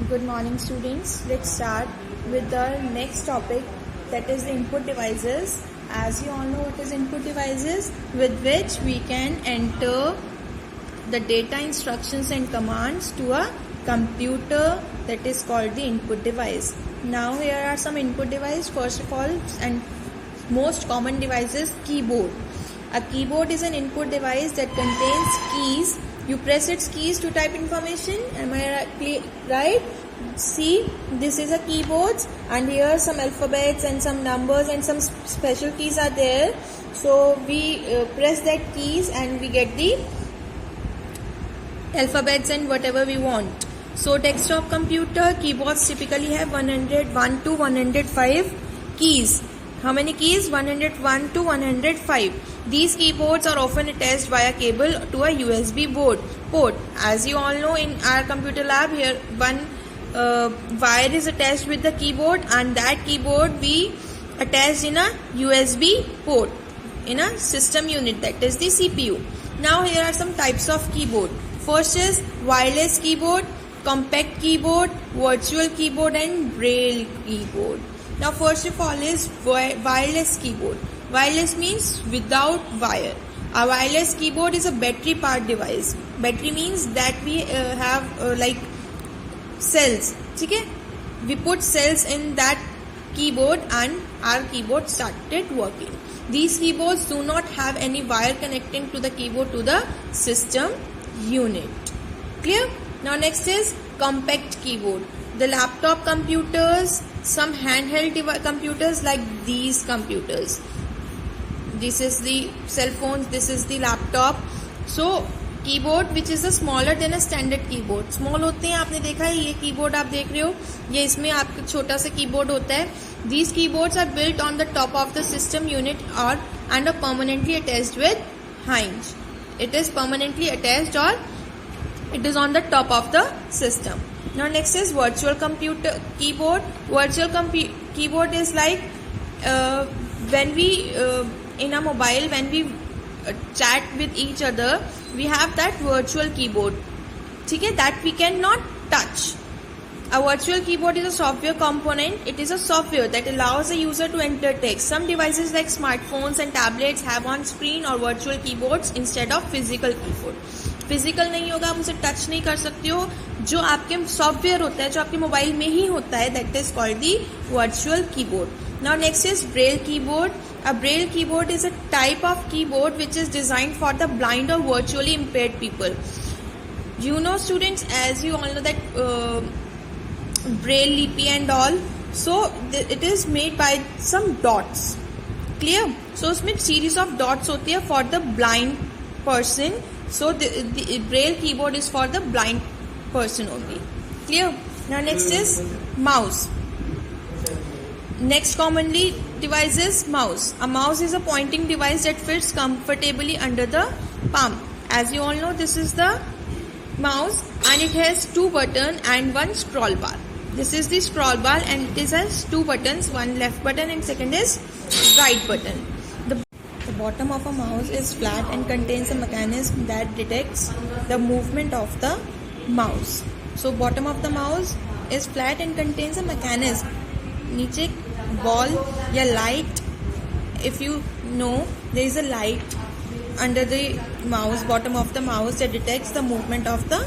Good morning, students. Let's start with the next topic, that is the input devices. As you all know what is input devices, with which we can enter the data instructions and commands to a computer, that is called the input device. Now here are some input device. First of all, and most common device is keyboard. A keyboard is an input device that contains keys. You press its keys to type information. Am I right? See, this is a keyboard, and here some alphabets and some numbers and some special keys are there. So we press that keys and we get the alphabets and whatever we want. So desktop computer keyboards typically have 101 to 105 keys. How many keys? 101 to 105. These keyboards are often attached via cable to a USB port. As you all know, in our computer lab, here one wire is attached with the keyboard, and that keyboard we attached in a USB port in a system unit, that is the CPU. Now here are some types of keyboard. First is wireless keyboard, compact keyboard, virtual keyboard and braille keyboard. Now first of all is wireless keyboard. Wireless means without wire. A wireless keyboard is a battery powered device. Battery means that we have like cells. Okay? We put cells in that keyboard and our keyboard started working. These keyboards do not have any wire connecting to the keyboard to the system unit. Clear? Now next is compact keyboard. The laptop computers, some handheld computers like these computers. This is the cell phones, this is the laptop. So keyboard which is smaller than a standard keyboard. Small होते हैं, आपने देखा है ये keyboard आप देख रहे हो, ये इसमें आपका छोटा सा कीबोर्ड होता है. These keyboards are built on the top of the system unit और and are permanently attached with hinge. It is permanently attached or it is on the top of the system. Now next is virtual computer keyboard. Virtual keyboard is like when we in a mobile, when we chat with each other, we have that virtual keyboard. Okay, that we cannot touch. A virtual keyboard is a software component. It is a software that allows the user to enter text. Some devices like smartphones and tablets have on-screen or virtual keyboards instead of physical keyboard. Physical नहीं होगा, आप उसे touch नहीं कर सकते हो. जो आपके सॉफ्टवेयर होता है, जो आपके मोबाइल में ही होता है, that is called the virtual keyboard. Now next is Braille keyboard. A braille keyboard is a type of keyboard which is designed for the blind or virtually impaired people. You know, students, as you all know that braille lipi and all, so it is made by some dots. Clear? So उसमें series of dots होती है for the blind person. So the braille keyboard is for the blind person only. Clear? Now next is mouse. Next commonly device is mouse. A mouse is a pointing device that fits comfortably under the palm. As you all know, this is the mouse and it has two buttons and one scroll bar. This is the scroll bar and it has two buttons, one left button and second is right button. The bottom of a mouse is flat and contains a mechanism that detects the movement of the mouse. So bottom of the mouse is flat and contains a mechanism. नीचे ball या light, if you know, there is a light under the mouse, bottom of the mouse, that detects the movement of the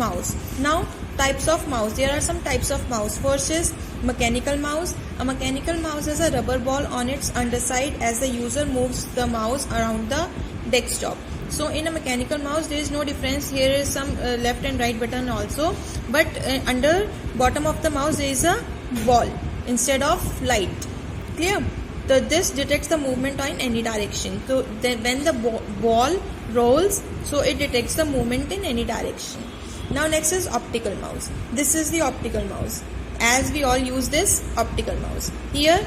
mouse. Now types of mouse. There are some types of mouse. First is mechanical mouse. A mechanical mouse has a rubber ball on its underside as the user moves the mouse around the desktop. So in a mechanical mouse there is no difference. Here is some left and right button also, but under bottom of the mouse there is a ball instead of light. Clear? So this detects the movement in any direction. So then when the ball rolls, so it detects the movement in any direction. Now next is optical mouse. This is the optical mouse. As we all use this optical mouse. Here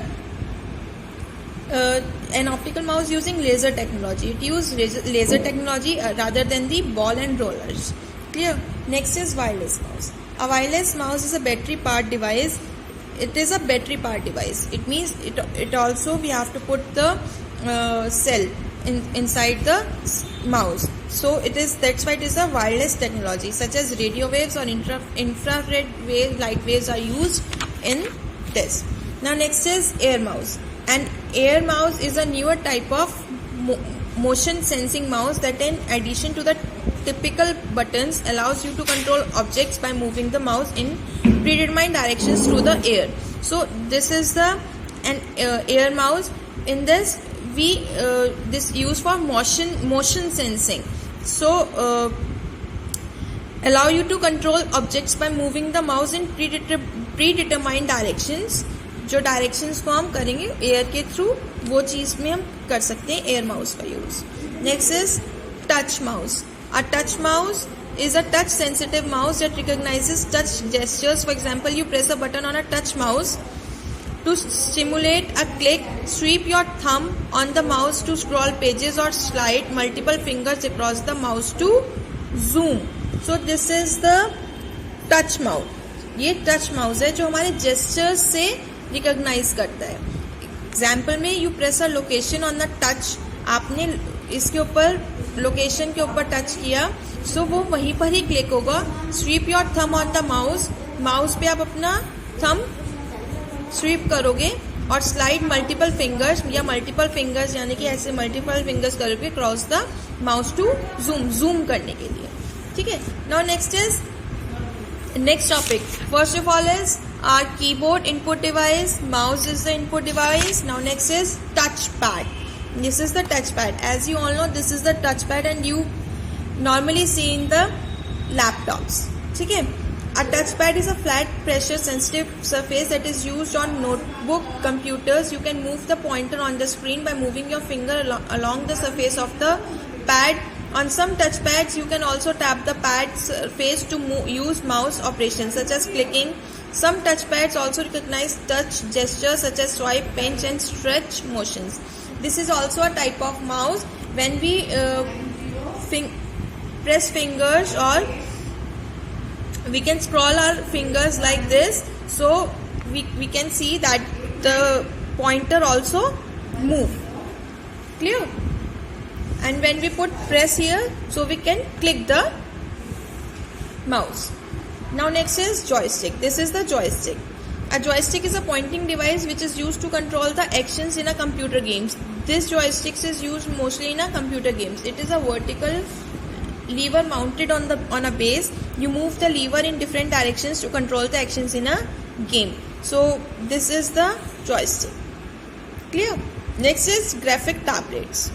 an optical mouse using laser technology. It uses laser technology rather than the ball and rollers. Clear? Next is wireless mouse. A wireless mouse is a battery powered device. It is a battery powered device. It means it also we have to put the cell inside the mouse. So that's why it is a wireless technology, such as radio waves or infrared light waves are used in this. Now next is air mouse. An air mouse is a newer type of motion sensing mouse that, in addition to the typical buttons, allows you to control objects by moving the mouse in predetermined directions through the air. So this is an air mouse. In this this used for motion sensing. So allow you to control objects by moving the mouse in predetermined directions. जो directions को हम करेंगे air के through, वो चीज में हम कर सकते हैं एयर माउस का use. Next is touch mouse. A touch mouse is a touch sensitive mouse that recognizes touch gestures. For example, you press a button on a touch mouse to stimulate a click. Sweep your thumb on the mouse to scroll pages or slide multiple fingers across the mouse to zoom. So this is the touch mouse. ये touch mouse है जो हमारे gestures से recognise करता है. Example में you press a location on the touch, आपने इसके ऊपर लोकेशन के ऊपर टच किया, सो वो वहीं पर ही क्लिक होगा. Sweep your thumb on the mouse, mouse पे आप अपना थम स्वीप करोगे और स्लाइड मल्टीपल फिंगर्स या मल्टीपल फिंगर्स यानी कि ऐसे मल्टीपल फिंगर्स करोगे cross the mouse to zoom करने के लिए. ठीक है. Now next topic. First of all is our keyboard input device. Mouse is the input device. Now next is touchpad. This is the touchpad. As you all know, this is the touchpad and you normally see in the laptops. ठीक है. A touchpad is a flat pressure sensitive surface that is used on notebook computers. You can move the pointer on the screen by moving your finger along the surface of the pad. On some touchpads, you can also tap the pad's surface to use mouse operations such as clicking. Some touchpads also recognize touch gestures such as swipe, pinch and stretch motions. This is also a type of mouse. When we press fingers, or we can scroll our fingers like this, so we can see that the pointer also move. Clear? And when we put press here, so we can click the mouse. Now next is joystick. This is the joystick. A joystick is a pointing device which is used to control the actions in a computer games. This joystick is used mostly in a computer games. It is a vertical lever mounted on a base. You move the lever in different directions to control the actions in a game. So this is the joystick. Clear? Next is graphic tablets.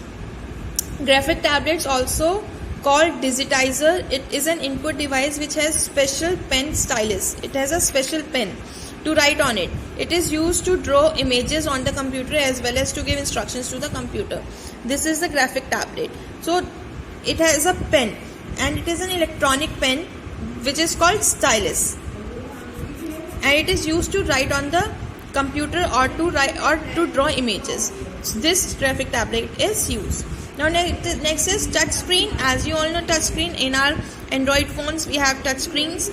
Graphic tablets, also called digitizer, it is an input device which has special pen stylus. It has a special pen to write on it. It is used to draw images on the computer as well as to give instructions to the computer. This is the graphic tablet. So it has a pen and it is an electronic pen which is called stylus, and it is used to write on the computer or to draw images. So this graphic tablet is used. Now next is touch screen. As you all know, touch screen, in our Android phones we have touch screens.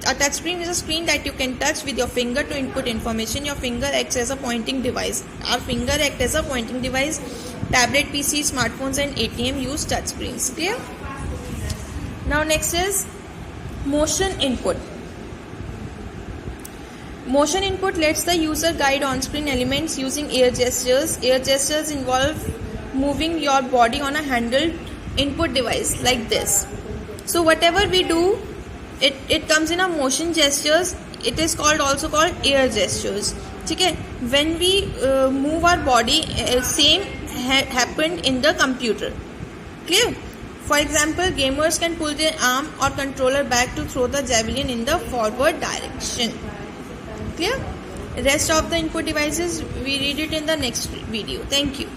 A touch screen is a screen that you can touch with your finger to input information. Your finger acts as a pointing device. Our finger acts as a pointing device. Tablet, PC, smartphones and ATM use touch screens. Clear? Now next is motion input. Motion input lets the user guide on-screen elements using air gestures. Air gestures involve moving your body on a handled input device like this. So whatever we do, it comes in a motion gestures. It is also called air gestures. ठीक है. When we move our body, same happened in the computer. Clear? For example, gamers can pull their arm or controller back to throw the javelin in the forward direction. Clear? Rest of the input devices we read it in the next video. Thank you.